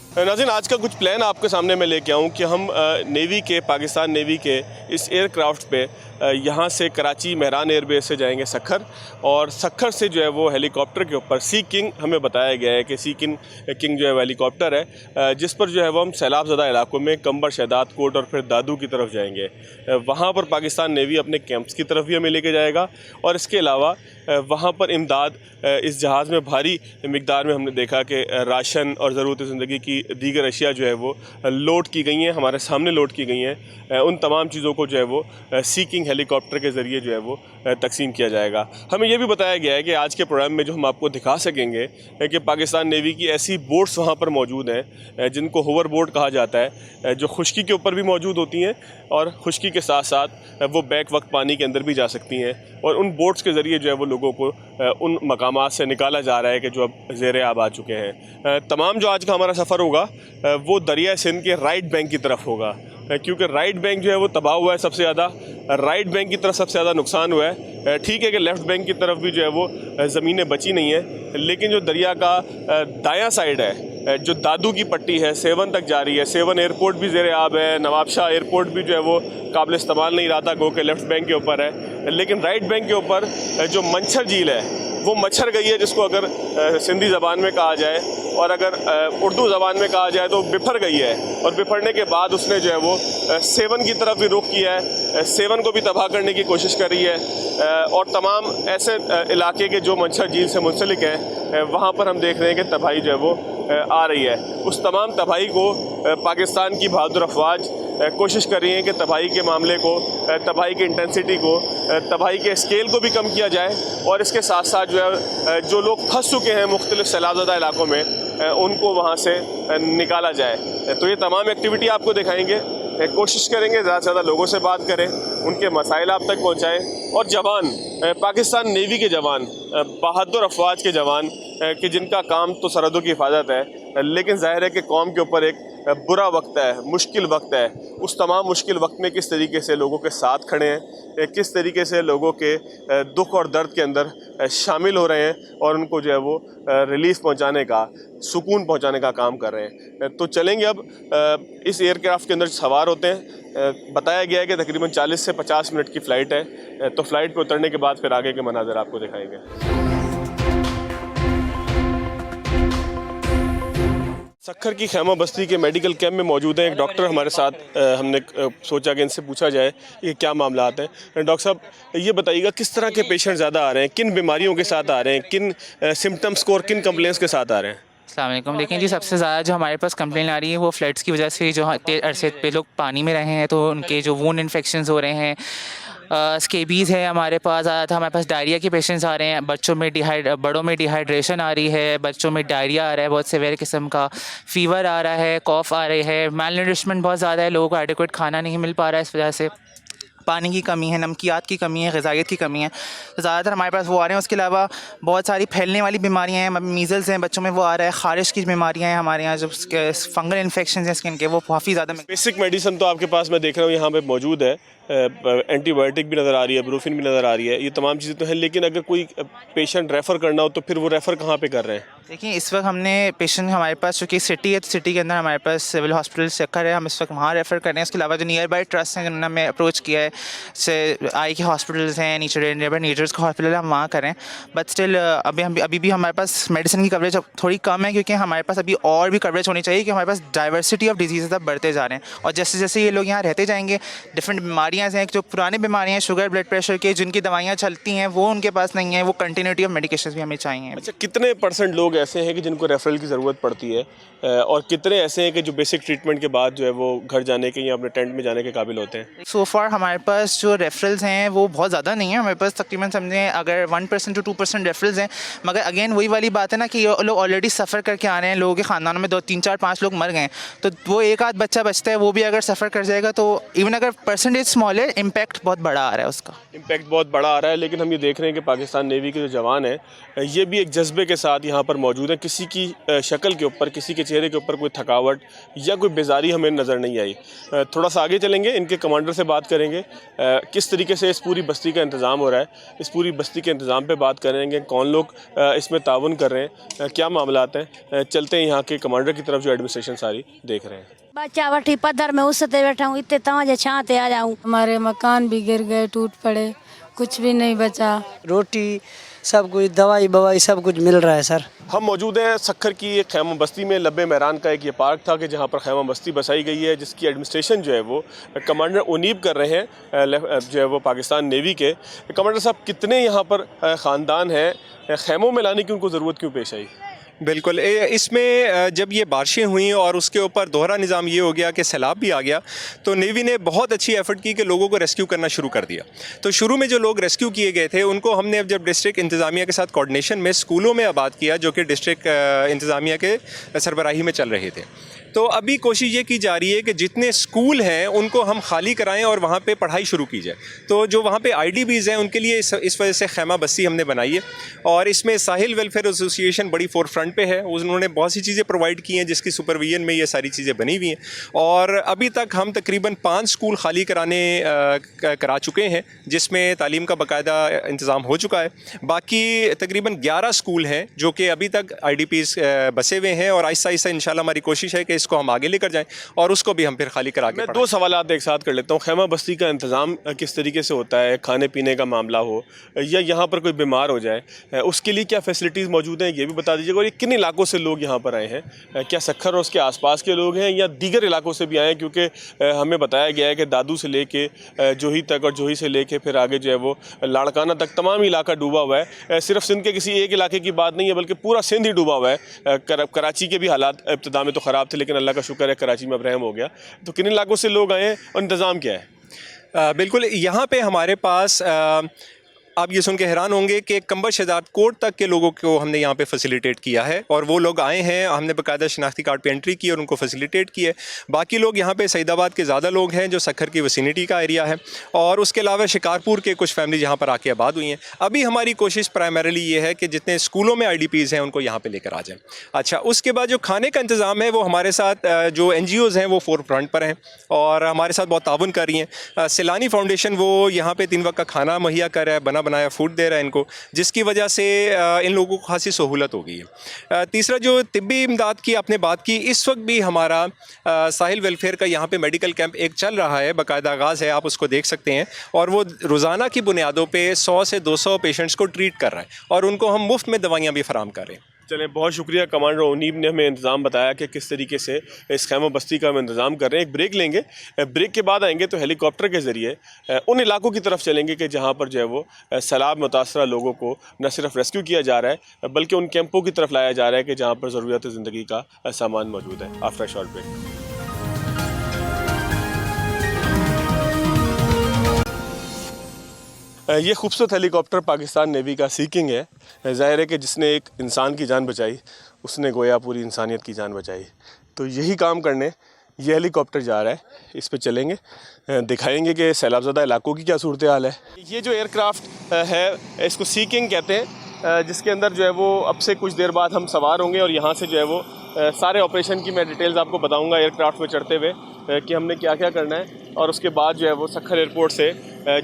नाज़रीन, आज का कुछ प्लान आपके सामने मैं लेके आऊँ कि हम नेवी के, पाकिस्तान नेवी के इस एयरक्राफ्ट पे यहाँ से कराची मेहरान एयरबेस से जाएंगे सखर, और सखर से जो है वो हेलीकॉप्टर के ऊपर सी किंग, हमें बताया गया है कि सी किंग जो है हेलीकॉप्टर है जिस पर जो है वो हम सैलाब ज़दा इलाकों में कंबर, शहदाद कोट और फिर दादू की तरफ जाएंगे। वहाँ पर पाकिस्तान नेवी अपने कैंप्स की तरफ भी हमें लेके जाएगा, और इसके अलावा वहाँ पर इमदाद, इस जहाज़ में भारी मिकदार में हमने देखा कि राशन और ज़रूरत ज़िंदगी की दीगर अशिया जो है वो लोड की गई हैं, हमारे सामने लोड की गई हैं। उन तमाम चीज़ों को जो है वो सी किंग हेलीकॉप्टर के ज़रिए जो है वो तकसीम किया जाएगा। हमें यह भी बताया गया है कि आज के प्रोग्राम में जो हम आपको दिखा सकेंगे कि पाकिस्तान नेवी की ऐसी बोट्स वहाँ पर मौजूद हैं जिनको होवर बोट कहा जाता है, जो खुश्की के ऊपर भी मौजूद होती हैं और खुश्की के साथ साथ वो बैक वक्त पानी के अंदर भी जा सकती हैं, और उन बोट्स के ज़रिए जो है वो लोगों को उन मकामात से निकाला जा रहा है कि जो अब ज़ेर आब आ चुके हैं। तमाम जो आज का हमारा सफ़र होगा वो दरिया सिंध के राइट बैंक की तरफ होगा, क्योंकि राइट बैंक जो है वो तबाह हुआ है सबसे ज़्यादा, राइट बैंक की तरफ सबसे ज़्यादा नुकसान हुआ है। ठीक है कि लेफ़्ट बैंक की तरफ भी जो है वो ज़मीनें बची नहीं हैं, लेकिन जो दरिया का दायां साइड है, जो दादू की पट्टी है, सेवन तक जा रही है। सेवन एयरपोर्ट भी ज़ेर आब है, नवाब शाह एयरपोर्ट भी जो है वो काबिल इस्तेमाल नहीं रहा था, गो के लेफ़्ट बैंक के ऊपर है, लेकिन राइट बैंक के ऊपर जो मंछर झील है वो मच्छर गई है, जिसको अगर सिंधी ज़बान में कहा जाए और अगर उर्दू ज़बान में कहा जाए तो बिफर गई है, और बिफरने के बाद उसने जो है वो सेवन की तरफ भी रुख किया है, सेवन को भी तबाह करने की कोशिश कर रही है, और तमाम ऐसे इलाके के जो मंछर झील से मुंसलिक हैं वहाँ पर हम देख रहे हैं कि तबाही जो है वो आ रही है। उस तमाम तबाही को पाकिस्तान की बहादुर अफवाज कोशिश कर रही हैं कि तबाही के मामले को, तबाही की इंटेंसिटी को, तबाही के स्केल को भी कम किया जाए, और इसके साथ साथ जो है जो लोग फंस चुके हैं मुख्तलिफ सैलाबज़दा इलाकों में उनको वहाँ से निकाला जाए। तो ये तमाम एक्टिविटी आपको दिखाएंगे, कोशिश करेंगे ज़्यादा से ज़्यादा लोगों से बात करें, उनके मसाइल आप तक पहुँचाएँ, और जवान, पाकिस्तान नेवी के जवान, बहादुर अफवाज के जवान कि जिनका काम तो सरहदों की हिफाजत है, लेकिन ज़ाहिर है कि कौम के ऊपर एक बुरा वक्त है, मुश्किल वक्त है, उस तमाम मुश्किल वक्त में किस तरीके से लोगों के साथ खड़े हैं, किस तरीके से लोगों के दुख और दर्द के अंदर शामिल हो रहे हैं, और उनको जो है वो रिलीफ पहुंचाने का, सुकून पहुंचाने का काम कर रहे हैं। तो चलेंगे अब इस एयरक्राफ्ट के अंदर सवार होते हैं। बताया गया है कि तकरीबन 40 से 50 मिनट की फ़्लाइट है, तो फ़्लाइट पर उतरने के बाद फिर आगे के मनाज़र आपको दिखाएंगे। सखर की खैमा बस्ती के मेडिकल कैंप में मौजूद हैं एक डॉक्टर हमारे साथ। हमने सोचा कि इनसे पूछा जाए कि क्या मामलात हैं। डॉक्टर साहब, ये बताइएगा किस तरह के पेशेंट ज़्यादा आ रहे हैं, किन बीमारियों के साथ आ रहे हैं, किन सिम्टम्स को और किन कंप्लेंट्स के साथ आ रहे हैं? अस्सलाम वालेकुम। लेकिन जी सबसे ज़्यादा जो हमारे पास कंप्लेन आ रही है वो फ्लड्स की वजह से, जो इतने अरसे पे लोग पानी में रहे हैं तो उनके जो वूंड इन्फेक्शंस हो रहे हैं, स्केबीज़ है हमारे पास, ज़्यादा हमारे पास डायरिया के पेशेंट्स आ रहे हैं, बड़ों में डिहाइड्रेशन आ रही है, बच्चों में डायरिया आ रहा है बहुत सीवियर किस्म का, फ़ीवर आ रहा है, कॉफ़ आ रही है, माल न्यूट्रिशमेंट बहुत ज़्यादा है, लोगों को एडिक्वेट खाना नहीं मिल पा रहा है, इस वजह से पानी की कमी है, नमकियात की कमी है, ग़िज़ाइयत की कमी है, तो ज़्यादातर हमारे पास वो आ रहे हैं। उसके अलावा बहुत सारी फैलने वाली बीमारियां हैं, मीज़ल्स हैं, बच्चों में वो आ रहा है, ख़ारिश की बीमारियां हैं हमारे यहाँ, जो फंगल इन्फेक्शन हैं स्किन के, वो काफ़ी ज़्यादा। बेसिक मेडिसिन तो आपके पास मैं देख रहा हूँ यहाँ पे मौजूद है, एंटीबायोटिक भी नज़र आ रही है, ब्रूफिन भी नज़र आ रही है, ये तमाम चीज़ें तो हैं, लेकिन अगर कोई पेशेंट रेफ़र करना हो तो फिर वो रेफ़र कहाँ पे कर रहे हैं? देखिए, इस वक्त हमने पेशेंट हमारे पास, चूँकि सिटी है तो सिटी के अंदर हमारे पास सिविल हॉस्पिटल सखर है, हम इस वक्त वहाँ रेफ़र कर रहे हैं। इसके अलावा जो नियर बाई ट्रस्ट हैं जिन्होंने हमें अप्रोच किया है, जैसे आई के हॉस्पिटल्स हैं, नियर बाई नीचर्स का हॉस्पिटल है, हम वहाँ करें। बट स्टिल अभी भी हमारे पास मेडिसिन की कवरेज थोड़ी कम है, क्योंकि हमारे पास अभी और भी कवरेज होनी चाहिए, कि हमारे पास डाइवर्सिटी ऑफ डिजीज़ अब बढ़ते जा रहे हैं, और जैसे जैसे ये लोग यहाँ रहते जाएंगे, डिफरेंट बीमारियाँ हैं, जो पुरानी बीमारियाँ हैं शुगर ब्लड प्रेशर के, जिनकी दवाइयाँ चलती हैं वो उनके पास नहीं है, वो कंटिन्यूटी ऑफ मेडिकेशन भी हमें चाहिए। अच्छा, कितने % लोग ऐसे हैं कि जिनको रेफरल की ज़रूरत पड़ती है, और कितने ऐसे हैं कि जो बेसिक ट्रीटमेंट के बाद जो है वो घर जाने के या अपने टेंट में जाने के काबिल होते हैं? सो फार हमारे पास जो रेफरल्स हैं वो बहुत ज़्यादा नहीं है, हमारे पास तकरीबन समझें अगर 1% to 2% रेफरल्स हैं, मगर अगेन वही वाली बात है ना कि लोग ऑलरेडी सफ़र करके आ रहे हैं, लोगों के ख़ानदानों में 2 3 4 5 लोग मर गए, तो वो एक आध बच्चा बचता है, वो भी अगर सफ़र कर जाएगा तो इवन अगर परसेंटेज स्मॉल स्मॉल है, इम्पैक्ट बहुत बड़ा आ रहा है उसका। इम्पैक्ट बहुत बड़ा आ रहा है, लेकिन हम ये देख रहे हैं कि पाकिस्तान नेवी के जो जवान हैं ये भी एक जज्बे के साथ यहाँ पर मौजूद हैं। किसी की शक्ल के ऊपर, किसी के चेहरे के ऊपर कोई थकावट या कोई बेजारी हमें नज़र नहीं आई। थोड़ा सा आगे चलेंगे, इनके कमांडर से बात करेंगे किस तरीके से इस पूरी बस्ती का इंतज़ाम हो रहा है, इस पूरी बस्ती के इंतज़ाम पर बात करेंगे, कौन लोग इसमें ताउन कर रहे हैं, क्या मामला हैं। चलते हैं यहाँ के कमांडर की तरफ जो एडमिनिस्ट्रेशन सारी देख रहे हैं। बच्चा बठी पत्थर में उसते बैठा हूँ, इतने तवजे छाते आ जाऊँ। हमारे मकान भी गिर गए, टूट पड़े, कुछ भी नहीं बचा। रोटी सब कुछ, दवाई बवाई सब कुछ मिल रहा है सर। हम मौजूद हैं सखर की एक खैमा बस्ती में। लब्बे महरान का एक ये पार्क था कि जहाँ पर खैमा बस्ती बसाई गई है, जिसकी एडमिनिस्ट्रेशन जो है वो कमांडर उनीब कर रहे हैं, जो है वो पाकिस्तान नेवी के। कमांडर साहब, कितने यहाँ पर ख़ानदान हैं, खैमों में लाने की उनको ज़रूरत क्यों पेश आई? बिल्कुल, इसमें जब ये बारिशें हुई और उसके ऊपर दोहरा निज़ाम ये हो गया कि सैलाब भी आ गया, तो नेवी ने बहुत अच्छी एफ़र्ट की कि लोगों को रेस्क्यू करना शुरू कर दिया। तो शुरू में जो लोग रेस्क्यू किए गए थे उनको हमने अब जब डिस्ट्रिक्ट इंतज़ामिया के साथ कोऑर्डिनेशन में स्कूलों में आबाद किया, जो कि डिस्ट्रिक्ट इंतज़ामिया के सरबराही में चल रहे थे। तो अभी कोशिश ये की जा रही है कि जितने स्कूल हैं उनको हम खाली कराएं और वहाँ पे पढ़ाई शुरू की जाए। तो जो वहाँ पे IDPs हैं उनके लिए इस वजह से खैमा बस्ती हमने बनाई है, और इसमें साहिल वेलफेयर एसोसिएशन बड़ी फोर फ्रंट पे है। उन्होंने बहुत सी चीज़ें प्रोवाइड की हैं जिसकी सुपरविजन में ये सारी चीज़ें बनी हुई हैं, और अभी तक हम तकरीबन 5 स्कूल खाली करा चुके हैं, जिसमें तालीम का बाकायदा इंतज़ाम हो चुका है। बाकी तकरीबन 11 स्कूल हैं जो कि अभी तक IDPs बसे हुए हैं, और आहिस्ता आहिस्ता इंशाल्लाह हमारी कोशिश है कि इसको हम आगे लेकर जाएं और उसको भी हम फिर खाली करा के। मैं 2 सवालात एक साथ कर लेता हूँ। खैमा बस्ती का इंतज़ाम किस तरीके से होता है, खाने पीने का मामला हो या यहाँ पर कोई बीमार हो जाए, उसके लिए क्या फैसिलिटीज़ मौजूद हैं, ये भी बता दीजिएगा। और ये किन इलाकों से लोग यहाँ पर आए हैं, क्या सखर और उसके आसपास के लोग हैं या दीगर इलाकों से भी आए हैं? क्योंकि हमें बताया गया है कि दादू से लेके जोही तक और जोही से लेके फिर आगे जो है वो लाड़काना तक तमाम इलाका डूबा हुआ है। सिर्फ सिंध के किसी एक इलाके की बात नहीं है, बल्कि पूरा सिंध ही डूबा हुआ है। कराची के भी हालात इब्तिदा में तो ख़राब थे, लेकिन अल्लाह का शुक्र है कराची में अब रहम हो गया। तो किन इलाकों से लोग आए हैं और इंतज़ाम क्या है? बिल्कुल, यहाँ पे हमारे पास आप ये सुन के हैरान होंगे कि कंबर शहजाद कोट तक के लोगों को हमने यहाँ पे फैसिलिटेट किया है, और वो लोग आए हैं, हमने बाकायदा शनाख्ती कार्ड पे एंट्री की और उनको फैसिलिटेट किया है। बाकी लोग यहाँ पे सईदाबाद के ज़्यादा लोग हैं जो सखर की विसिनिटी का एरिया है, और उसके अलावा शिकारपुर के कुछ फैमिली यहाँ पर आके आबाद हुई हैं। अभी हमारी कोशिश प्राइमरीली ये है कि जितने स्कूलों में IDPs हैं उनको यहाँ पर लेकर आ जाएँ। अच्छा, उसके बाद जो खाने का इंतज़ाम है वो हमारे साथ जो NGOs हैं वो फोर फ्रंट पर हैं और हमारे साथ बहुत ताउन कर रही हैं। सैलानी फाउंडेशन वो यहाँ पर 3 वक्त का खाना मुहैया कर रहा है, बना बनाया फूड दे रहा है इनको, जिसकी वजह से इन लोगों को खासी सहूलत हो गई है। तीसरा, जो तिब्बी इमदाद की आपने बात की, इस वक्त भी हमारा साहिल वेलफेयर का यहाँ पे मेडिकल कैंप एक चल रहा है, बाकायदा आगाज़ है, आप उसको देख सकते हैं, और वो रोज़ाना की बुनियादों पे 100 से 200 पेशेंट्स को ट्रीट कर रहा है, और उनको हम मुफ्त में दवाइयाँ भी फराहम कर रहे हैं। चलें, बहुत शुक्रिया कमांडर उनीब ने हमें इंतज़ाम बताया कि किस तरीके से इस खैमा बस्ती का हम इंतज़ाम कर रहे हैं। एक ब्रेक लेंगे, ब्रेक के बाद आएंगे तो हेलीकॉप्टर के ज़रिए उन इलाकों की तरफ चलेंगे कि जहाँ पर जो है वो सैलाब मुतासरा लोगों को न सिर्फ रेस्क्यू किया जा रहा है, बल्कि उन कैंपों की तरफ लाया जा रहा है कि जहाँ पर ज़रूरत ज़िंदगी का सामान मौजूद है। After short break. ये खूबसूरत हेलीकॉप्टर पाकिस्तान नेवी का सीकिंग है। ज़ाहिर है कि जिसने एक इंसान की जान बचाई उसने गोया पूरी इंसानियत की जान बचाई। तो यही काम करने ये हेलीकॉप्टर जा रहा है। इस पे चलेंगे, दिखाएंगे कि सैलाबज़दा इलाकों की क्या सूरत हाल है। ये जो एयरक्राफ्ट है इसको सीकिंग कहते हैं, जिसके अंदर जो है वो अब से कुछ देर बाद हम सवार होंगे और यहाँ से जो है वो सारे ऑपरेशन की मैं डिटेल्स आपको बताऊँगा एयरक्राफ्ट में चढ़ते हुए कि हमने क्या क्या करना है। और उसके बाद जो है वो सखर एयरपोर्ट से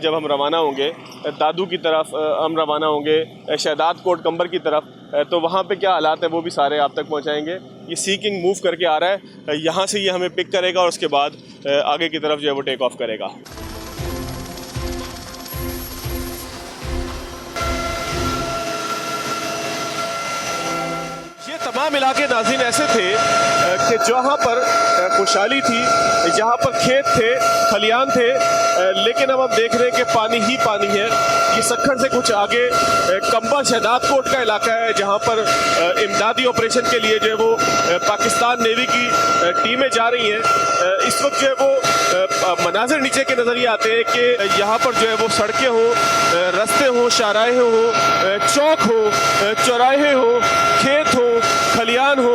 जब हम रवाना होंगे दादू की तरफ, हम रवाना होंगे शहजाद कोट कंबर की तरफ, तो वहाँ पे क्या हालात है वो भी सारे आप तक पहुँचाएँगे। ये सीकिंग मूव करके आ रहा है, यहाँ से ये हमें पिक करेगा और उसके बाद आगे की तरफ जो है वो टेक ऑफ करेगा। तमाम इलाके नाज़रीन ऐसे थे कि जहाँ पर खुशहाली थी, जहाँ पर खेत थे, खलियान थे, लेकिन अब हम देख रहे हैं कि पानी ही पानी है। ये सखर से कुछ आगे कंबा शहजाद कोट का इलाका है, जहाँ पर इमदादी ऑपरेशन के लिए जो है वो पाकिस्तान नेवी की टीमें जा रही हैं। इस वक्त जो है वो मनाजिर नीचे के नज़रिए आते हैं कि यहाँ पर जो है वो सड़कें हों, रास्ते हों, शाहराहें हों, चौक हो, चौराहे हो, खेत हो, खलियान हो,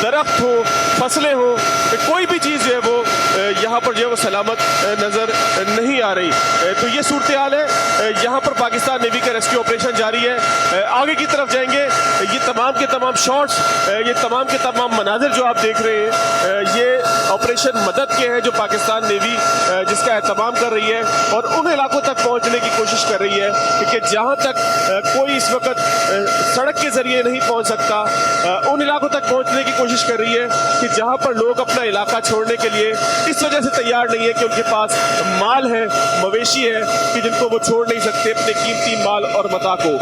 दरख्त दरख्त हो, फसलें हो, कोई भी चीज़ जो है वो यहाँ पर जो है वो सलामत नज़र नहीं आ रही। तो ये सूरत हाल है। यहाँ पर पाकिस्तान नेवी का रेस्क्यू ऑपरेशन जारी है। आगे की तरफ जाएंगे, ये तमाम के तमाम शॉट्स, ये तमाम के तमाम मनाजिर जो आप देख रहे हैं, ये ऑपरेशन मदद के हैं जो पाकिस्तान नेवी जिसका एहतमाम कर रही है और उन इलाकों तक पहुँचने की कोशिश कर रही है कि जहाँ तक कोई इस वक्त सड़क के ज़रिए नहीं पहुँच सकता, उन इलाकों तक पहुँचने की कोशिश कर रही है कि जहाँ पर लोग अपना इलाका छोड़ने के लिए इस वजह से तैयार नहीं है कि उनके पास माल है, मवेशी है कि जिनको वो छोड़ नहीं सकते अपने कीमती माल और मता को।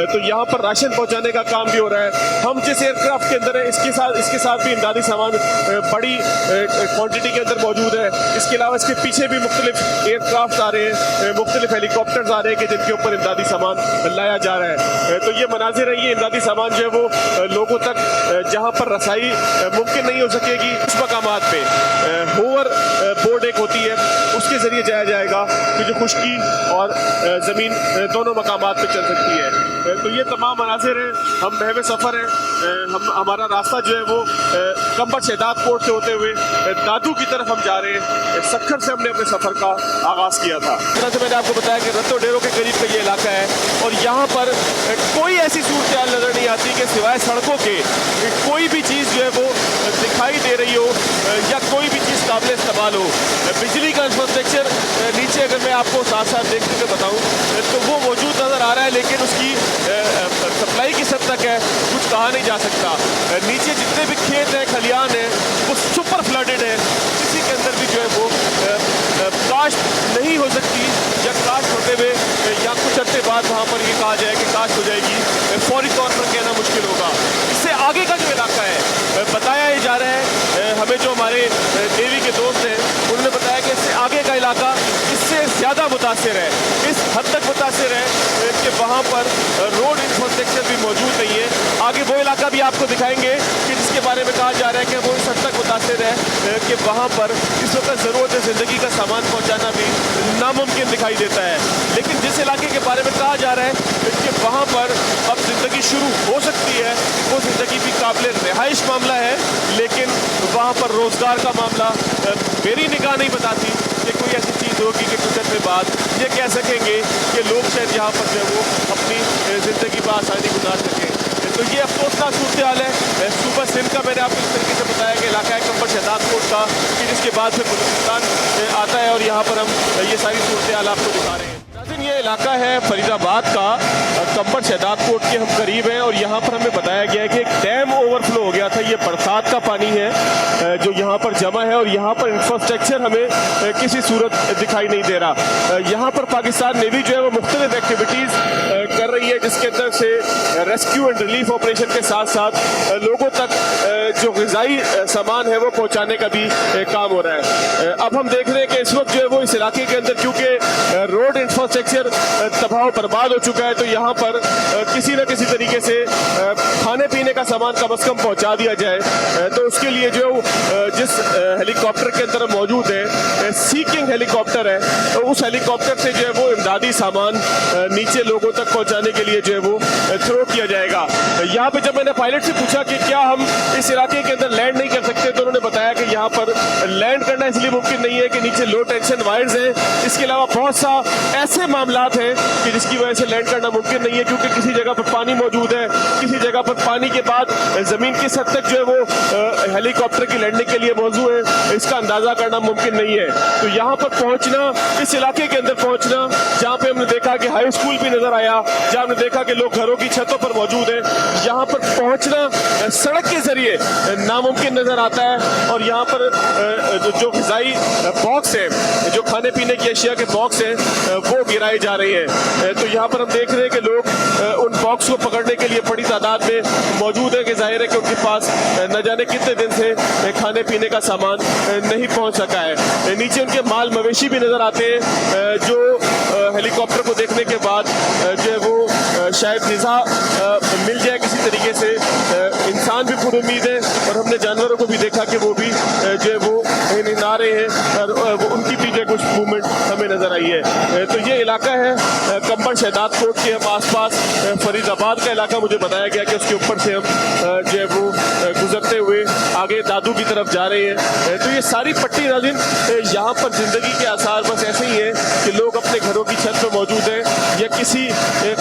तो यहाँ पर राशन पहुँचाने का काम भी हो रहा है। हम जिस एयरक्राफ्ट के अंदर है इसके साथ भी इमदादी सामान बड़ी क्वांटिटी के अंदर मौजूद है। इसके अलावा इसके पीछे भी मुख्तलिफ एयरक्राफ्ट आ रहे हैं, मुख्तलिफ हेलीकॉप्टर्स आ रहे हैं कि जिनके ऊपर इमदादी सामान लाया जा रहा है। तो ये मनाजिर है, ये इमदादी सामान जो है वो लोगों तक जहाँ पर रसाई मुमकिन नहीं हो सकेगी उस मकामात पे होवर बोर्ड एक होती है, उसके ज़रिए जाया जाएगा कि जो खुश्की और ज़मीन दोनों मकामात पे चल सकती है। तो ये तमाम मनाजिर हैं। हम महवे सफ़र हैं। हमारा रास्ता जो है वो कंबर शहदाद कोट से होते हुए दादू की तरफ हम जा रहे हैं। सखर से हमने अपने सफ़र का आगाज़ किया था। जैसे मैंने आपको बताया कि रत्तो डेरों के करीब का ये इलाका है और यहाँ पर कोई ऐसी सूरत हाल नज़र नहीं आती कि सिवाय सड़कों के कोई भी चीज़ जो है वो दिखाई दे रही हो या कोई भी चीज़ काबिल इस्तेमाल हो। बिजली का इंफ्रास्ट्रक्चर नीचे अगर मैं आपको साथ साथ देखने को बताऊँ तो वो मौजूद नज़र आ रहा है, लेकिन उसकी सप्लाई किस हद तक है कुछ कहा नहीं जा सकता। नीचे जितने भी खेत हैं, खलियान हैं, वो सुपर फ्लडेड है। किसी के अंदर भी जो है वो काश्त नहीं हो सकती या काश्त होते हुए या कुछ अर्से बाद वहाँ पर ये कहा जाए कि काश्त हो जाएगी, फौरी तौर पर कहना मुश्किल होगा। इससे आगे का जो इलाका है बताया ही जा रहा है, हमें जो हमारे नेवी के दोस्त हैं उन्होंने बताया कि इससे आगे का इलाका इससे ज़्यादा मुतासिर है, इस हद तक मुतासिर है कि वहाँ पर रोड इंफ्रास्ट्रक्चर भी मौजूद नहीं है। आगे वो इलाका भी आपको दिखाएंगे कि जिसके बारे में कहा जा रहा है कि वो इस हद तक मुतासिर है कि वहाँ पर इस वक्त ज़रूरत ज़िंदगी का सामान पहुँचाना भी नामुमकिन दिखाई देता है। लेकिन जिस इलाके के बारे में कहा जा रहा है कि वहाँ पर अब ज़िंदगी शुरू हो सकती है, वो ज़िंदगी भी काबिल रिहाइश मामला है, लेकिन वहाँ पर रोज़गार का मामला मेरी निगाह नहीं बताती कि कोई ऐसी चीज़ होगी कि कुछ अर्से बाद ये कह सकेंगे कि लोग शायद यहाँ पर जो है वो अपनी ज़िंदगी बआसानी गुजार सकें। तो ये अफसोसनाक सूरत हाल है। सूबा सिंध का मैंने आपको इस तरीके से बताया कि इलाका है कंबर शहदाद कोट का, कि जिसके बाद फिर बलूचिस्तान आता है और यहाँ पर हम ये सारी सूरत हाल आपको दिखा रहे हैं। ये इलाका है फरीदाबाद का, कंबर शहदाद कोट के हम करीब हैं और यहाँ पर हमें बताया गया है कि एक डैम ओवरफ्लो हो गया था। ये बरसात का पानी है जो यहाँ पर जमा है और यहाँ पर इंफ्रास्ट्रक्चर हमें किसी सूरत दिखाई नहीं दे रहा। यहाँ पर पाकिस्तान नेवी जो है वो मुख्तलिफ एक्टिविटीज़ कर रही है, जिसके अंदर से रेस्क्यू एंड रिलीफ ऑपरेशन के साथ साथ लोगों तक जो ग़िज़ाई सामान है वो पहुँचाने का भी काम हो रहा है। अब हम देख रहे हैं कि इस वक्त जो है वो इस इलाके के अंदर क्योंकि रोड इंफ्रास्ट्रक्चर तबाह बर्बाद हो चुका है, तो यहाँ पर किसी न किसी तरीके से खाने पीने का सामान कम अज़ कम पहुँचा दिया जाए। तो उसके लिए जो जिस हेलीकॉप्टर के अंदर मौजूद है, सीकिंग हेलीकॉप्टर है, तो उस हेलीकॉप्टर से जो है वो इमदादी सामान नीचे लोगों तक पहुँचाने के लिए जो है वो थ्रो किया जाएगा। यहाँ पे जब मैंने पायलट से पूछा कि क्या हम इस इलाके के अंदर लैंड नहीं कर सकते, तो उन्होंने बताया कि यहाँ पर लैंड करना इसलिए मुमकिन नहीं है कि नीचे लो टेंशन वायर्स हैं। इसके अलावा बहुत सा ऐसे मामलात हैं कि जिसकी वजह से लैंड करना मुमकिन नहीं है, क्योंकि किसी जगह पर पानी मौजूद है, किसी जगह पर पानी के बाद ज़मीन किस हद तक जो है वो हेलीकॉप्टर की लैंडिंग के लिए मौजूद है, इसका अंदाज़ा करना मुमकिन नहीं है। तो यहाँ पर पहुँचना, इस इलाके के अंदर पहुँचना, जहाँ पे हमने देखा कि हाई स्कूल भी नज़र आया, जहाँ हमने देखा कि लोग घरों की छतों पर मौजूद हैं, यहाँ पर पहुँचना सड़क के ज़रिए नामुमकिन नज़र आता है। और यहाँ पर जो ग़िज़ाई बॉक्स है, जो खाने पीने की अशिया के बॉक्स हैं, वो गिराए जा रहे हैं। तो यहाँ पर हम देख रहे हैं कि लोग उन बॉक्स को पकड़ने के लिए बड़ी तादाद में मौजूद है, कि जाहिर है कि उनके पास न जाने कितने दिन से खाने पीने का सामान नहीं पहुँच सका है। नीचे उनके माल मवेशी भी नज़र आते हैं, जो हेलीकॉप्टर को देखने के बाद जो है वो शायद ग़िज़ा मिल जाए किसी तरीके से। इंसान भी पूरी उम्मीद है और हमने जानवरों को भी देखा कि वो भी जो है वो हिनहिना रहे हैं और उनकी भी जो कुछ मूवमेंट हमें नज़र आई है। तो ये इलाका है कंबर शहदाद कोट के हम आसपास फरीदाबाद का इलाका मुझे बताया गया कि उसके ऊपर से हम जो है वो गुजरते हुए आगे दादू की तरफ जा रहे हैं। तो ये सारी पट्टी नाज़रीन यहाँ पर ज़िंदगी के आसार बस ऐसे ही हैं कि लोग अपने घरों की छत पर मौजूद हैं या किसी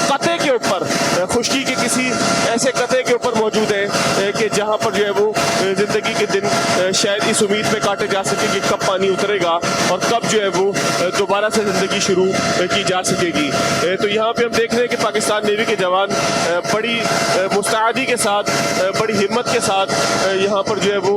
कते के ऊपर, खुश्की के किसी ऐसे कते के ऊपर मौजूद हैं कि जहाँ पर जो है वो ज़िंदगी के दिन शायद इस उम्मीद में काटे जा सके कि कब पानी उतरेगा और कब जो है वो दोबारा से ज़िंदगी शुरू की जा सकेगी। तो यहाँ पे हम देख रहे हैं कि पाकिस्तान नेवी के जवान बड़ी मुस्तैदी के साथ, बड़ी हिम्मत के साथ यहाँ पर जो है वो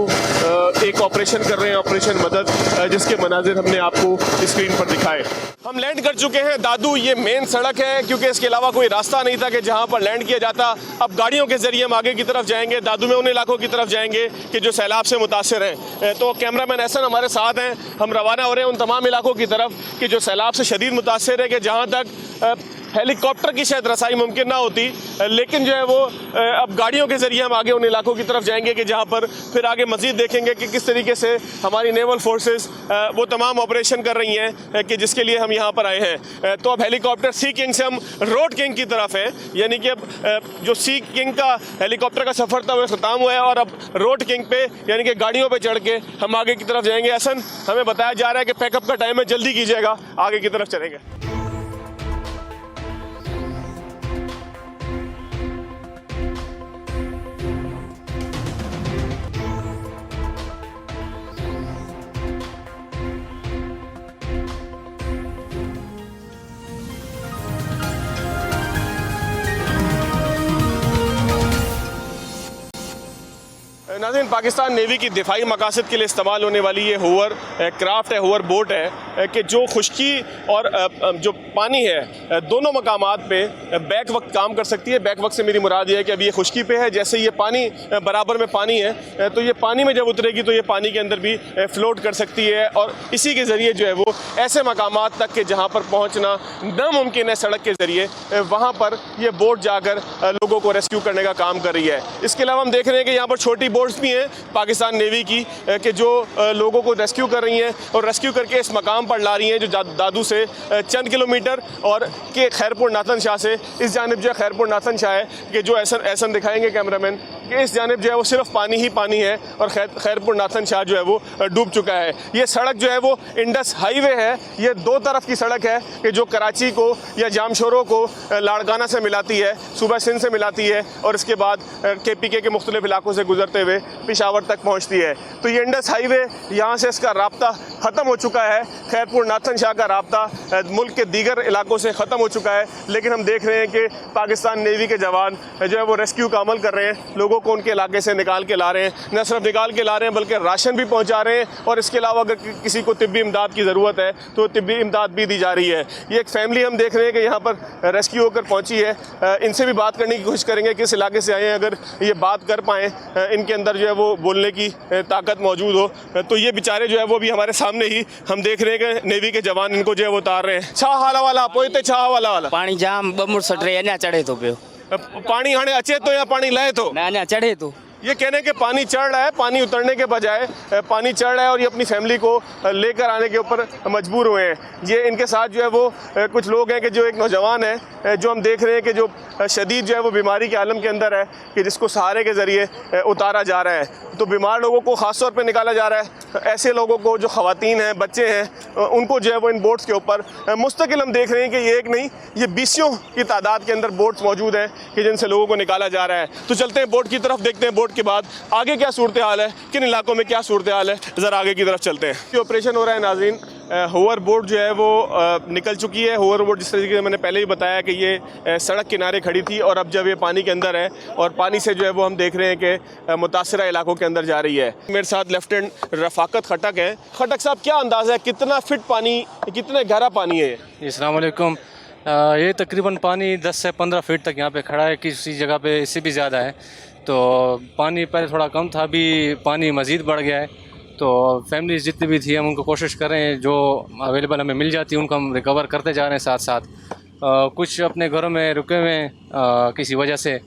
एक ऑपरेशन कर रहे हैं, ऑपरेशन मदद, जिसके मनाजिर हमने आपको स्क्रीन पर दिखाए। हम लैंड कर चुके हैं दादू। ये मेन सड़क है क्योंकि इसके अलावा कोई रास्ता नहीं था कि जहाँ पर लैंड किया जाता। अब गाड़ियों के ज़रिए हम आगे की तरफ जाएंगे, दादू में उन इलाकों की तरफ जाएंगे कि जो सैलाब से मुतासर हैं। तो कैमरामैन एहसन हमारे साथ हैं, हम रवाना हो रहे हैं उन तमाम इलाकों की तरफ कि जो सैलाब से शदीद मुतासर है, कि जहाँ तक हेलीकॉप्टर की शायद रसाई मुमकिन ना होती, लेकिन जो है वो अब गाड़ियों के ज़रिए हम आगे उन इलाकों की तरफ जाएंगे कि जहाँ पर फिर आगे मज़ीद देखेंगे कि किस तरीके से हमारी नेवल फोर्सेस वो तमाम ऑपरेशन कर रही हैं कि जिसके लिए हम यहाँ पर आए हैं। तो अब हेलीकॉप्टर सी किंग से हम रोड किंग की तरफ है, यानी कि अब जो सी किंग का हेलीकॉप्टर का सफ़र था वो ख़त्म हुआ है और अब रोड किंग पे यानी कि गाड़ियों पर चढ़ के हम आगे की तरफ जाएंगे। हसन, हमें बताया जा रहा है कि पैकअप का टाइम है, जल्दी कीजिएगा, आगे की तरफ चलेंगे। नाज़रीन, पाकिस्तान नेवी की दिफाई मकासद के लिए इस्तेमाल होने वाली ये होवर क्राफ्ट है, होवर बोट है कि जो खुश्की और जो पानी है दोनों मकामात पे बैक वक्त काम कर सकती है। बैक वक्त से मेरी मुराद ये है कि अभी ये खुश्की पे है, जैसे ये पानी बराबर में पानी है तो ये पानी में जब उतरेगी तो ये पानी के अंदर भी फ्लोट कर सकती है और इसी के ज़रिए जो है वो ऐसे मकामात तक के जहाँ पर पहुँचना नामुमकिन है सड़क के ज़रिए, वहाँ पर ये बोट जाकर लोगों को रेस्क्यू करने का काम कर रही है। इसके अलावा हम देख रहे हैं कि यहाँ पर छोटी बोट्स भी हैं पाकिस्तान नेवी की कि जो लोगों को रेस्क्यू कर रही हैं और रेस्क्यू करके इस मकाम पर ला रही हैं जो दादू से चंद किलोमीटर और के खैरपुर नाथन शाह से इस जानिब जो है खैरपुर नाथन शाह है कि जो ऐसा दिखाएंगे कैमरामैन कि इस जानिब जो है वो सिर्फ पानी ही पानी है और खैरपुर नाथन शाह जो है वो डूब चुका है। ये सड़क जो है वो इंडस हाईवे है, ये दो तरफ की सड़क है कि जो कराची को या जामशोरों को लाड़काना से मिलाती है, सूबा सिंध से मिलाती है और इसके बाद KPK के मुख्तलिफ इलाकों से गुजरते हुए पेशावर तक पहुँचती है। तो ये इंडस हाईवे यहाँ से इसका राब्ता ख़त्म हो चुका है, खैरपुर नाथन शाह का राब्ता मुल्क के दीगर इलाकों से ख़त्म हो चुका है, लेकिन हम देख रहे हैं कि पाकिस्तान नेवी के जवान जो है वो रेस्क्यू का अमल कर रहे हैं, लोगों को उनके इलाके से निकाल के ला रहे हैं, न सिर्फ निकाल के ला रहे हैं बल्कि राशन भी पहुंचा रहे हैं और इसके अलावा अगर किसी को तिब्बी इमदाद की ज़रूरत है तो तिब्बी इमदाद भी दी जा रही है। ये एक फैमिली हम देख रहे हैं कि यहाँ पर रेस्क्यू होकर पहुँची है, इनसे भी बात करने की कोशिश करेंगे किस इलाके से आए हैं, अगर ये बात कर पाएँ, इनके अंदर जो है वो बोलने की ताकत मौजूद हो। तो ये बेचारे जो है वो भी हमारे सामने ही हम देख रहे हैं कि नेवी के जवान इनको जो है वो उतार रहे हैं। छा हाला वाला पोइते छा वाला वाला पानी जाम बमुर सट रही है ना, चढ़े तो पियो पानी हाणे अचे तो या पानी लहे तो ना चढ़े तो ये कहने के पानी चढ़ रहा है, पानी उतरने के बजाय पानी चढ़ रहा है और ये अपनी फैमिली को लेकर आने के ऊपर मजबूर हुए हैं। ये इनके साथ जो है वो कुछ लोग हैं कि जो एक नौजवान है जो हम देख रहे हैं कि जो शदीद जो है वो बीमारी के आलम के अंदर है कि जिसको सहारे के ज़रिए उतारा जा रहा है। तो बीमार लोगों को ख़ास तौर पे निकाला जा रहा है, ऐसे लोगों को जो ख़वातीन हैं, बच्चे हैं, उनको जो है वो इन बोट्स के ऊपर मुस्तकिल हम देख रहे हैं कि ये एक नहीं ये 20 की तादाद के अंदर बोट्स मौजूद हैं कि जिनसे लोगों को निकाला जा रहा है। तो चलते हैं बोट की तरफ, देखते हैं बोट के बाद आगे क्या सूरत हाल है, किन इलाकों में क्या सूरत हाल है, ज़रा आगे की तरफ चलते हैं। ये ऑपरेशन हो रहा है नाज़रीन, होवर बोट जो है वो निकल चुकी है। होवर बोट जिस तरीके से मैंने पहले ही बताया कि ये सड़क किनारे खड़ी थी और अब जब ये पानी के अंदर है और पानी से जो है वो हम देख रहे हैं कि मुतासरा इलाकों के अंदर जा रही है। मेरे साथ लेफ्टिनेंट रफ़ाकत खटक है। खटक साहब, क्या अंदाज़ा है कितना फिट पानी, कितना गहरा पानी है? अस्सलाम वालेकुम। ये तकरीबन पानी 10 से 15 फीट तक यहाँ पे खड़ा है, किसी जगह पे इससे भी ज़्यादा है। तो पानी पहले थोड़ा कम था, अभी पानी मज़ीद बढ़ गया है। तो फैमिलीज जितनी भी थी हम उनको कोशिश कर रहे हैं, जो अवेलेबल हमें मिल जाती है उनको हम रिकवर करते जा रहे हैं। साथ साथ कुछ अपने घरों में रुके हुए हैं किसी वजह से,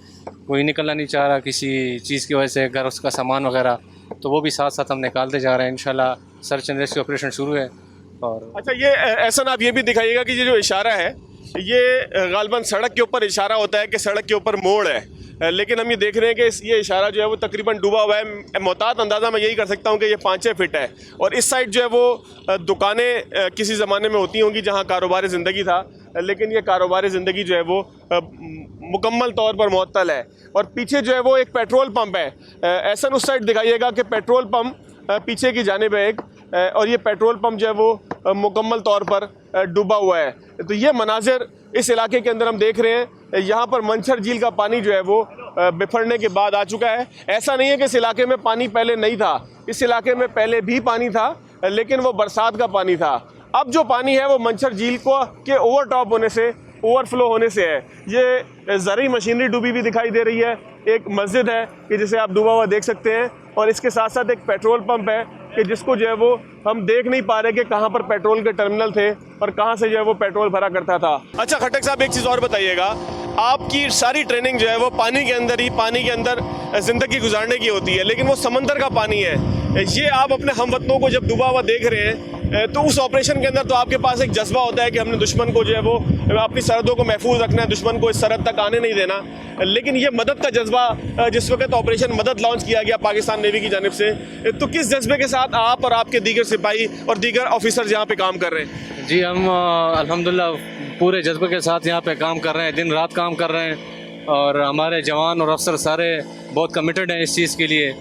कोई निकलना नहीं चाह रहा किसी चीज़ की वजह से, घर उसका सामान वगैरह, तो वो भी साथ साथ हम निकालते जा रहे हैं। इंशाल्लाह सर्च एंड रेस्क्यू ऑपरेशन शुरू है और अच्छा, ये ऐसा ना आप ये भी दिखाइएगा कि ये जो इशारा है ये गालबन सड़क के ऊपर इशारा होता है कि सड़क के ऊपर मोड़ है, लेकिन हम ये देख रहे हैं कि ये इशारा जो है वो तकरीबन डूबा हुआ है। मोहतात अंदाज़ा मैं यही कर सकता हूँ कि ये 5-6 फीट है। और इस साइड जो है वो दुकानें किसी ज़माने में होती होंगी जहाँ कारोबार ज़िंदगी था, लेकिन ये कारोबार ज़िंदगी जो है वो मुकम्मल तौर पर मुअत्तल है। और पीछे जो है वो एक पेट्रोल पंप है। ऐसा उस साइड दिखाइएगा कि पेट्रोल पंप पीछे की जानिब है एक, और ये पेट्रोल पंप जो है वो मुकम्मल तौर पर डूबा हुआ है। तो ये मनाजिर इस इलाके के अंदर हम देख रहे हैं। यहाँ पर मंछर झील का पानी जो है वो बिफरने के बाद आ चुका है। ऐसा नहीं है कि इस इलाके में पानी पहले नहीं था, इस इलाके में पहले भी पानी था, लेकिन वो बरसात का पानी था। अब जो पानी है वो मंछर झील को के ओवरटॉप होने से, ओवरफ्लो होने से है। ये ज़रूरी मशीनरी डूबी भी दिखाई दे रही है। एक मस्जिद है कि जिसे आप डूबा हुआ देख सकते हैं, और इसके साथ साथ एक पेट्रोल पंप है कि जिसको जो है वो हम देख नहीं पा रहे कि कहाँ पर पेट्रोल के टर्मिनल थे और कहाँ से जो है वो पेट्रोल भरा करता था। अच्छा खटक साहब, एक चीज़ और बताइएगा, आपकी सारी ट्रेनिंग जो है वो पानी के अंदर ही, पानी के अंदर ज़िंदगी गुजारने की होती है, लेकिन वो समंदर का पानी है। ये आप अपने हमवतनों को जब डूबा हुआ देख रहे हैं तो उस ऑपरेशन के अंदर तो आपके पास एक जज्बा होता है कि हमने दुश्मन को जो है वो अपनी सरहदों को महफूज रखना है, दुश्मन को इस सरहद तक आने नहीं देना। लेकिन ये मदद का जज्बा, जिस वक्त ऑपरेशन मदद लॉन्च किया गया पाकिस्तान नेवी की जानिब से, तो किस जज्बे के साथ आप और आपके दीगर सिपाही और दीगर ऑफिसर्स यहाँ पे काम कर रहे हैं? जी, हम अल्हम्दुलिल्लाह पूरे जज्बे के साथ यहाँ पे काम कर रहे हैं, दिन रात काम कर रहे हैं। और हमारे जवान और अफसर सारे बहुत कमिटेड हैं इस चीज़ के लिए,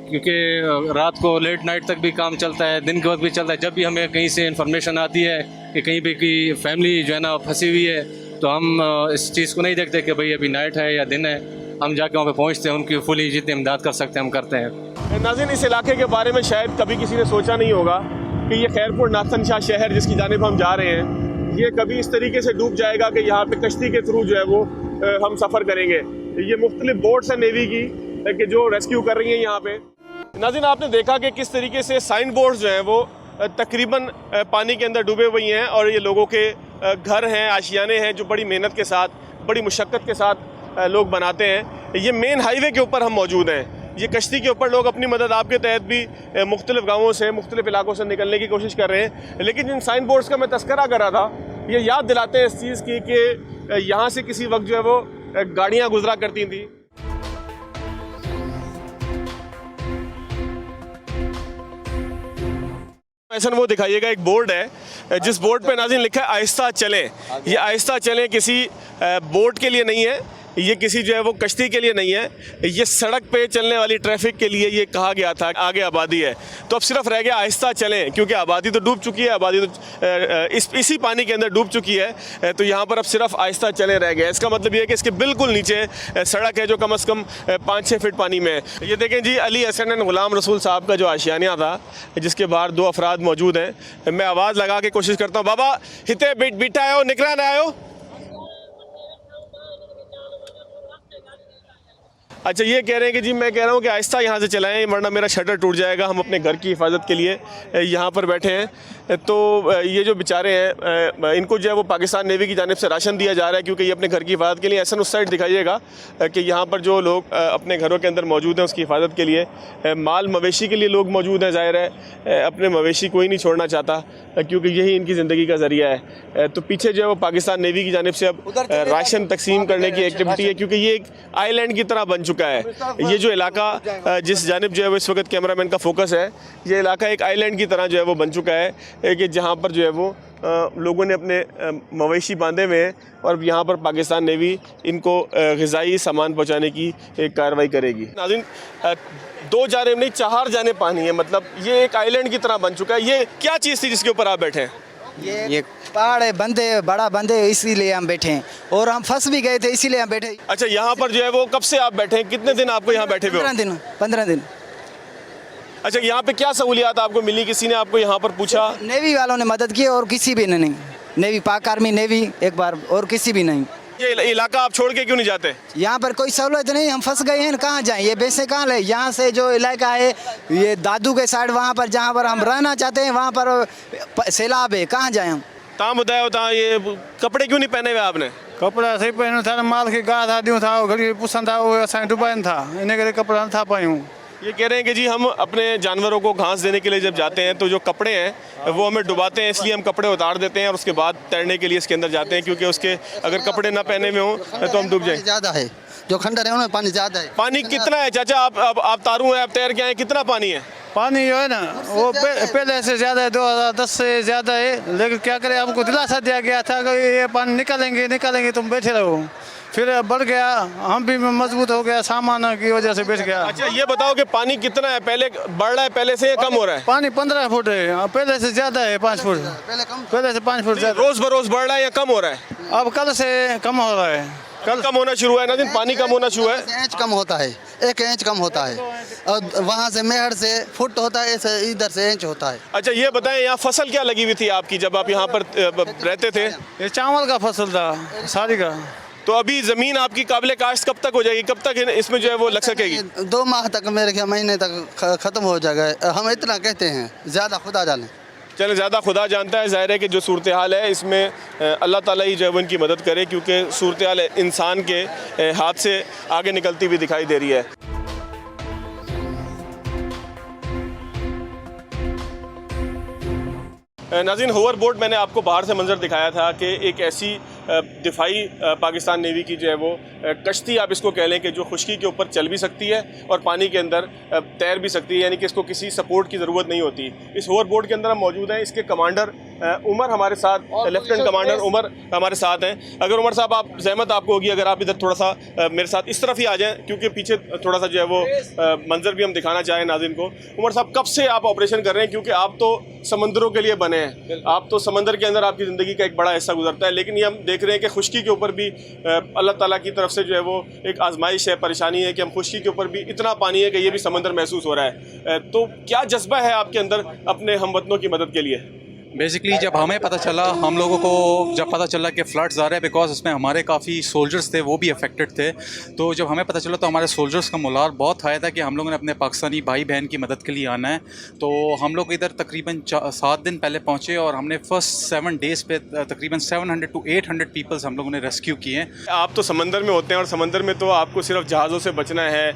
क्योंकि रात को लेट नाइट तक भी काम चलता है, दिन के वक्त भी चलता है। जब भी हमें कहीं से इन्फॉर्मेशन आती है कि कहीं पे की फैमिली जो है ना फंसी हुई है, तो हम इस चीज़ को नहीं देखते कि भाई अभी नाइट है या दिन है। हम जाके वहाँ पे पहुँचते हैं, उनकी फुली जितनी इमदाद कर सकते हैं हम करते हैं। नाज़रीन, इस इलाके के बारे में शायद कभी किसी ने सोचा नहीं होगा कि ये खैरपुर नाथन शाह शहर जिसकी जानिब हम जा रहे हैं, ये कभी इस तरीके से डूब जाएगा कि यहाँ पे कश्ती के थ्रू जो है वो हम सफ़र करेंगे। ये मुख्तलिफ बोट्स हैं नेवी की कि जो रेस्क्यू कर रही हैं यहाँ पे। नाज़रीन, आपने देखा कि किस तरीके से साइन बोर्ड्स जो हैं वो तकरीबन पानी के अंदर डूबे हुए हैं, और ये लोगों के घर हैं, आशियाने हैं जो बड़ी मेहनत के साथ, बड़ी मुशक्क़त के साथ लोग बनाते हैं। ये मेन हाईवे के ऊपर हम मौजूद हैं। ये कश्ती के ऊपर लोग अपनी मदद आपके तहत भी मुख्तलिफ गाँवों से, मुख्तलिफ इलाकों से निकलने की कोशिश कर रहे हैं। लेकिन जिन साइन बोर्ड्स का मैं तस्करा कर रहा था, ये याद दिलाते हैं इस चीज़ की कि यहाँ से किसी वक्त जो है वो गाड़ियाँ गुजरा करती थी। ऐसा वो दिखाइएगा, एक बोर्ड है जिस बोर्ड पे नाज़रीन लिखा है आहिस्ता चलें। ये आहिस्ता चलें किसी बोट के लिए नहीं है, ये किसी जो है वो कश्ती के लिए नहीं है, ये सड़क पे चलने वाली ट्रैफिक के लिए ये कहा गया था। आगे आबादी है तो अब सिर्फ रह गया आहिस्ता चलें, क्योंकि आबादी तो डूब चुकी है, आबादी तो इसी पानी के अंदर डूब चुकी है। तो यहाँ पर अब सिर्फ आहिस्ता चलें रह गया। इसका मतलब ये है कि इसके बिल्कुल नीचे सड़क है जो कम अज़ कम 5-6 फीट पानी में है। ये देखें जी, अली हसन एंड गुलाम रसूल साहब का जो आशियाना था, जिसके बाहर 2 अफराद मौजूद हैं। मैं आवाज़ लगा के कोशिश करता हूँ, बाबा हिते बिठा आयो, निकला ना आयो। अच्छा, ये कह रहे हैं कि जी मैं कह रहा हूँ कि आहिस्ता यहाँ से चलाएं, वरना मेरा शटर टूट जाएगा। हम अपने घर की हिफाजत के लिए यहाँ पर बैठे हैं। तो ये जो बेचारे हैं, इनको जो है वो पाकिस्तान नेवी की जानिब से राशन दिया जा रहा है, क्योंकि ये अपने घर की हिफाजत के लिए। ऐसा उस साइड दिखाइएगा कि यहाँ पर जो लोग अपने घरों के अंदर मौजूद हैं उसकी हिफाजत के लिए, माल मवेशी के लिए लोग मौजूद हैं। ज़ाहिर है अपने मवेशी कोई नहीं छोड़ना चाहता, क्योंकि यही इनकी ज़िंदगी का ज़रिया है। तो पीछे जो है वो पाकिस्तान नेवी की जानिब से अब राशन तकसीम करने की एक्टिविटी है, क्योंकि ये एक आइलैंड की तरह बन चुका है। ये जो इलाका जिस जानिब जो है वो इस वक्त कैमरामैन का फोकस है, ये इलाका एक आइलैंड की तरह जो है वो बन चुका है कि जहाँ पर जो है वो लोगों ने अपने मवेशी बांधे हुए हैं, और यहाँ पर पाकिस्तान नेवी इनको ग़िज़ाई सामान पहुँचाने की एक कार्रवाई करेगी। नाज़रीन, 2 जानिब नहीं 4 जानिब पानी है, मतलब ये एक आइलैंड की तरह बन चुका है। ये क्या चीज़ थी जिसके ऊपर आप बैठे हैं? ये पहाड़ है, बंदे बड़ा बंदे, इसीलिए हम बैठे हैं, और हम फंस भी गए थे इसीलिए हम बैठे। अच्छा, यहाँ पर जो है वो कब से आप बैठे हैं? कितने दिन आपको यहाँ बैठे हुए? 15 दिन। अच्छा, यहाँ पे क्या सहूलियात आपको मिली? किसी ने आपको यहाँ पर पूछा? नेवी वालों ने मदद की, और किसी भी ने नहीं। नेवी, पाक आर्मी, नेवी एक बार, और किसी भी नहीं। ये इलाका आप छोड़ के क्यों नहीं जाते? यहाँ पर कोई सहूलत नहीं, हम फंस गए हैं, कहाँ जाएं? ये बेसे कहाँ ले? यहाँ से जो इलाका है ये दादू के साइड, वहाँ पर जहाँ पर हम रहना चाहते हैं वहाँ पर सैलाब है, कहाँ जाएं हम? ताम बताया होता, ये कपड़े क्यों नहीं पहने हुए आपने? कपड़ा सही पहनो था, माल खे गाह था, ॾियूं था, घड़ी पुछनि था, उहे असांखे डुबाइनि था, इन करे कपिड़ा नथा पायूं। ये कह रहे हैं कि जी हम अपने जानवरों को घास देने के लिए जब जाते हैं तो जो कपड़े हैं वो हमें डुबाते हैं, इसलिए हम कपड़े उतार देते हैं और उसके बाद तैरने के लिए इसके अंदर जाते हैं, क्योंकि उसके अगर कपड़े ना पहने हुए हों तो हम डूब जाएं। ज़्यादा है, जो खंडर है उनमें पानी ज़्यादा है। पानी कितना है चाचा? आप तारू हैं, आप तैर के आए, कितना पानी है? पानी जो है ना वो पहले से ज़्यादा है, 2010 से ज़्यादा है, लेकिन क्या करें, हमको दिलासा दिया गया था कि ये पानी निकालेंगे तुम बैठे रहो, फिर बढ़ गया, हम भी मजबूत हो गया, सामान की वजह से बैठ गया। अच्छा ये बताओ कि पानी कितना है, पहले बढ़ रहा है पहले से या कम हो रहा है? पानी 15 फुट है, पहले से ज़्यादा है, 5 फुट, पहले से 5 फुट ज़्यादा। रोज बरोज बढ़ रहा है या कम हो रहा है? अब कल से कम हो रहा है, कल कम होना शुरू है ना दिन, पानी कम होना शुरू है। इंच कम होता है, 1 इंच कम होता है, और वहाँ से मेहर से फुट होता है, ऐसे इधर से इंच होता है। अच्छा ये बताएं, यहाँ फसल क्या लगी हुई थी आपकी जब आप यहाँ पर रहते थे? ये चावल का फसल था सारी का। तो अभी जमीन आपकी काबिल काश्त कब तक हो जाएगी, कब तक इसमें जो है वो लग सकेगी? 2 माह तक, मेरे ख्याल महीने तक ख़त्म हो जाएगा, हम इतना कहते हैं, ज़्यादा खुदा जाने। चले ज़्यादा खुदा जानता है। ज़ाहिर है कि जो सूरत हाल है इसमें अल्लाह ताला ही जो है वो इनकी मदद करे, क्योंकि सूरत हाल इंसान के हाथ से आगे निकलती हुई दिखाई दे रही है। नाज़रीन, होवर बोट मैंने आपको बाहर से मंजर दिखाया था कि एक ऐसी दिफाई पाकिस्तान नेवी की जो है वो कश्ती आप इसको कह लें कि जो खुश्की के ऊपर चल भी सकती है और पानी के अंदर तैर भी सकती है, यानी कि इसको किसी सपोर्ट की ज़रूरत नहीं होती। इस होवर बोट के अंदर हम मौजूद हैं, इसके कमांडर उमर हमारे साथ, लेफ्टिनेंट कमांडर उमर हमारे साथ हैं। अगर उमर साहब आप जहमत आपको होगी अगर आप इधर थोड़ा सा मेरे साथ इस तरफ ही आ जाएँ, क्योंकि पीछे थोड़ा सा जो है वो मंजर भी हम दिखाना चाहें नाज़रीन को। उमर साहब कब से आप ऑपरेशन कर रहे हैं, क्योंकि आप तो समंदरों के लिए बने हैं, आप तो समंदर के अंदर आपकी ज़िंदगी का एक बड़ा हिस्सा गुजरता है, लेकिन ये हम देख रहे हैं कि खुश्की के ऊपर भी अल्लाह ताला की तरफ से जो है वो एक आजमाइश है, परेशानी है कि हम खुश्की के ऊपर भी इतना पानी है कि ये भी समंदर महसूस हो रहा है। तो क्या जज्बा है आपके अंदर अपने हमवतनों की मदद के लिए? बेसिकली जब हमें पता चला, हम लोगों को जब पता चला कि फ्लड्स आ रहे हैं, बिकॉज उसमें हमारे काफ़ी सोल्जर्स थे, वो भी अफेक्टेड थे, तो जब हमें पता चला तो हमारे सोल्जर्स का मोराल बहुत हाई था कि हम लोगों ने अपने पाकिस्तानी भाई बहन की मदद के लिए आना है। तो हम लोग इधर तकरीबन 7 दिन पहले पहुँचे और हमने फर्स्ट 7 डेज़ पे तकरीबन 700 to 800 पीपल्स हम लोगों ने रेस्क्यू किए हैं। आप तो समंदर में होते हैं और समंदर में तो आपको सिर्फ जहाज़ों से बचना है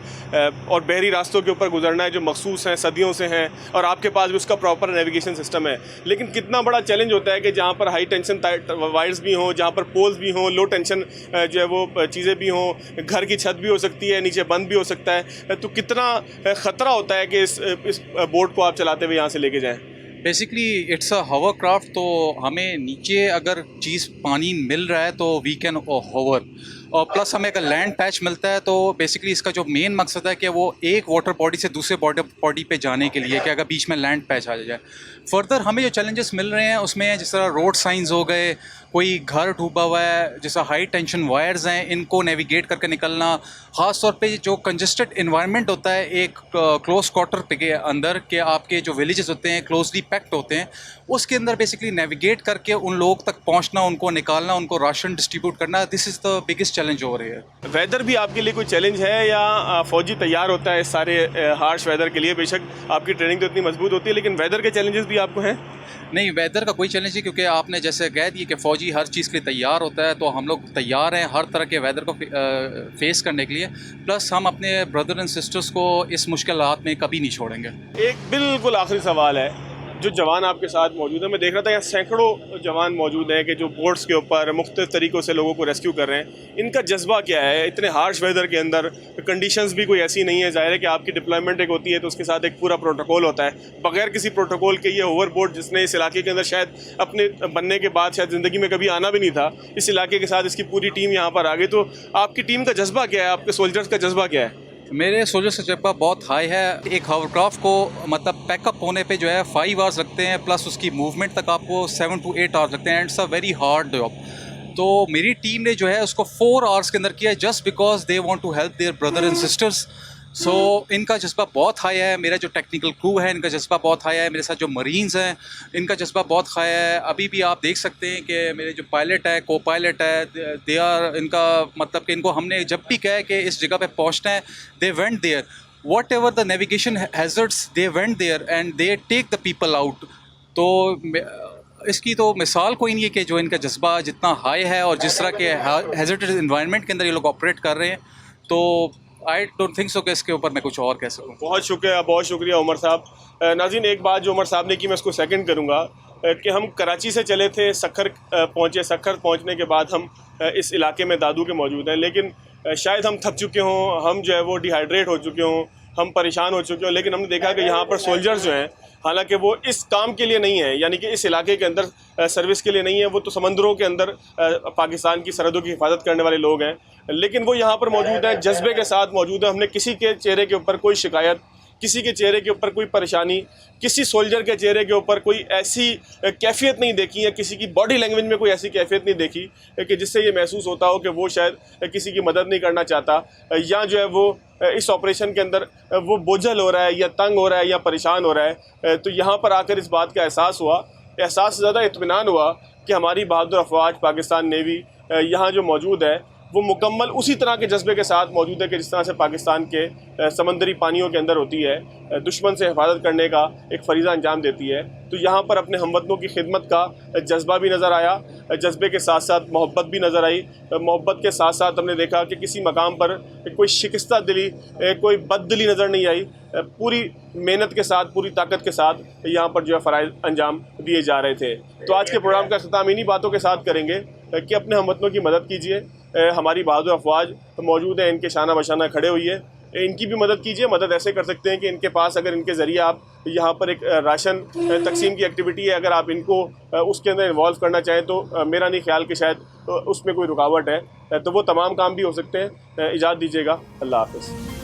और बहरी रास्तों के ऊपर गुजरना है जो मखसूस हैं, सदियों से हैं, और आपके पास भी उसका प्रॉपर नेविगेशन सिस्टम है। लेकिन कितना बड़ा चैलेंज होता है कि जहाँ पर हाई टेंशन वायर्स भी हों, जहाँ पर पोल्स भी हों, लो टेंशन जो है वो चीज़ें भी हों, घर की छत भी हो सकती है, नीचे बंद भी हो सकता है, तो कितना ख़तरा होता है कि इस बोट को आप चलाते हुए यहाँ से लेके जाएँ? Basically it's a hovercraft, तो हमें नीचे अगर चीज़ पानी मिल रहा है तो वी कैन होवर, और प्लस हमें अगर लैंड पैच मिलता है तो बेसिकली इसका जो मेन मकसद है कि वो एक वाटर बॉडी से दूसरे वाटर बॉडी पे जाने के लिए, कि अगर बीच में लैंड पैच आ जाए। फर्दर हमें जो चैलेंजेस मिल रहे हैं उसमें जिस तरह रोड साइंस हो गए, कोई घर डूबा हुआ है, जैसा हाई टेंशन वायर्स हैं, इनको नेविगेट करके निकलना, ख़ास तौर पे जो कंजस्टेड इन्वायरमेंट होता है एक क्लोज क्वार्टर के अंदर, के आपके जो विलेजेस होते हैं क्लोजली पैक्ड होते हैं, उसके अंदर बेसिकली नेविगेट करके उन लोगों तक पहुंचना, उनको निकालना, उनको राशन डिस्ट्रीब्यूट करना, this is the biggest challenge over here. Weather भी आपके लिए कोई चैलेंज है या फ़ौजी तैयार होता है इस सारे हार्श वेदर के लिए? बेशक आपकी ट्रेनिंग तो इतनी मजबूत होती है, लेकिन वेदर के चैलेंजेस भी आपको हैं? नहीं, वेदर का कोई चैलेंज नहीं, क्योंकि आपने जैसे कह दिया कि फ़ौजी हर चीज़ के लिए तैयार होता है, तो हम लोग तैयार हैं हर तरह के वेदर को फेस करने के लिए। प्लस हम अपने ब्रदर एंड सिस्टर्स को इस मुश्किल हालात में कभी नहीं छोड़ेंगे। एक बिल्कुल आखिरी सवाल है, जो जवान आपके साथ मौजूद है, मैं देख रहा था यहाँ सैकड़ों जवान मौजूद हैं कि जो बोट्स के ऊपर मुख्तलिफ तरीक़ों से लोगों को रेस्क्यू कर रहे हैं, इनका जज्बा क्या है इतने हार्श वेदर के अंदर? कंडीशंस भी कोई ऐसी नहीं है, ज़ाहिर है कि आपकी डिप्लॉयमेंट एक होती है तो उसके साथ एक पूरा प्रोटोकॉल होता है, बगैर किसी प्रोटोकॉल के ये होवर बोट जिसने इस इलाके के अंदर शायद अपने बनने के बाद शायद ज़िंदगी में कभी आना भी नहीं था, इस इलाके के साथ इसकी पूरी टीम यहाँ पर आ गई, तो आपकी टीम का जज्बा क्या है, आपके सोल्जर्स का जज्बा क्या है? मेरे सोल्जर्स का जज्बा बहुत हाई है। एक हावरक्राफ्ट को मतलब पैकअप होने पे जो है 5 आवर्स लगते हैं, प्लस उसकी मूवमेंट तक आपको 7 to 8 आवर्स लगते हैं, and it's a very hard job. तो मेरी टीम ने जो है उसको 4 आवर्स के अंदर किया, just because they want to help their brother and sisters. So इनका जज्बा बहुत हाई है, मेरा जो टेक्निकल क्रू है इनका जज्बा बहुत हाई है, मेरे साथ जो मरीन्स हैं इनका जज्बा बहुत हाई है। अभी भी आप देख सकते हैं कि मेरे जो पायलट है, को पायलट है, दे आर, इनका मतलब कि इनको हमने जब भी कहा कि इस जगह पे पहुंचना है, they went there, whatever the navigation hazards, they went there and they take the people out. तो इसकी तो मिसाल कोई नहीं है कि जो इनका जज्बा जितना हाई है और जिस तरह के हैजर्डस इन्वायरमेंट के अंदर ये लोग ऑपरेट कर रहे हैं, तो आई डोंट थिंक सो कि इसके ऊपर मैं कुछ और कह सकूँ। बहुत शुक्रिया उमर साहब। नाज़रीन, एक बात जो उमर साहब ने की मैं उसको सेकंड करूँगा कि हम कराची से चले थे, सखर पहुँचे। सखर पहुँचने के बाद हम इस इलाके में दादू के मौजूद हैं, लेकिन शायद हम थक चुके हों, हम जो है वो डिहाइड्रेट हो चुके हों, हम परेशान हो चुके हों, लेकिन हमने देखा कि यहाँ पर सोल्जर्स जो हैं, हालांकि वो इस काम के लिए नहीं है, यानी कि इस इलाके के अंदर सर्विस के लिए नहीं है, वो तो समंदरों के अंदर पाकिस्तान की सरहदों की हिफाजत करने वाले लोग हैं, लेकिन वो यहाँ पर मौजूद हैं, जज्बे के साथ मौजूद हैं। हमने किसी के चेहरे के ऊपर कोई शिकायत, किसी के चेहरे के ऊपर कोई परेशानी, किसी सोल्जर के चेहरे के ऊपर कोई ऐसी कैफियत नहीं देखी है, किसी की बॉडी लैंग्वेज में कोई ऐसी कैफियत नहीं देखी कि जिससे ये महसूस होता हो कि वो शायद किसी की मदद नहीं करना चाहता, या जो है वो इस ऑपरेशन के अंदर वो बोझल हो रहा है या तंग हो रहा है या परेशान हो रहा है। तो यहाँ पर आकर इस बात का एहसास हुआ, एहसास से ज़्यादा इत्मीनान हुआ कि हमारी बहादुर अफवाज पाकिस्तान नेवी यहाँ जो मौजूद है वो मुकम्मल उसी तरह के जज्बे के साथ मौजूद है कि जिस तरह से पाकिस्तान के समंदरी पानियों के अंदर होती है, दुश्मन से हिफाजत करने का एक फ़रीज़ा अंजाम देती है। तो यहाँ पर अपने हमवतनों की खिदमत का जज्बा भी नज़र आया, जज्बे के साथ साथ मोहब्बत भी नज़र आई। मोहब्बत के साथ साथ हमने देखा कि किसी मकाम पर कोई शिकस्ता दिली, कोई बददिली नज़र नहीं आई। पूरी मेहनत के साथ, पूरी ताकत के साथ यहाँ पर जो है फ़राइज़ अंजाम दिए जा रहे थे। तो आज के प्रोग्राम का ख़त्म इन्हीं बातों के साथ करेंगे कि अपने हमवतनों की मदद कीजिए। हमारी बहादुर अफवाज मौजूद है, इनके शाना बशाना खड़े हुई है, इनकी भी मदद कीजिए। मदद ऐसे कर सकते हैं कि इनके पास अगर इनके ज़रिए आप यहाँ पर एक राशन तकसीम की एक्टिविटी है, अगर आप इनको उसके अंदर इन्वॉल्व करना चाहें तो मेरा नहीं ख्याल कि शायद उसमें कोई रुकावट है, तो वो तमाम काम भी हो सकते हैं। इजाज़त दीजिएगा, अल्लाह हाफ़िज़।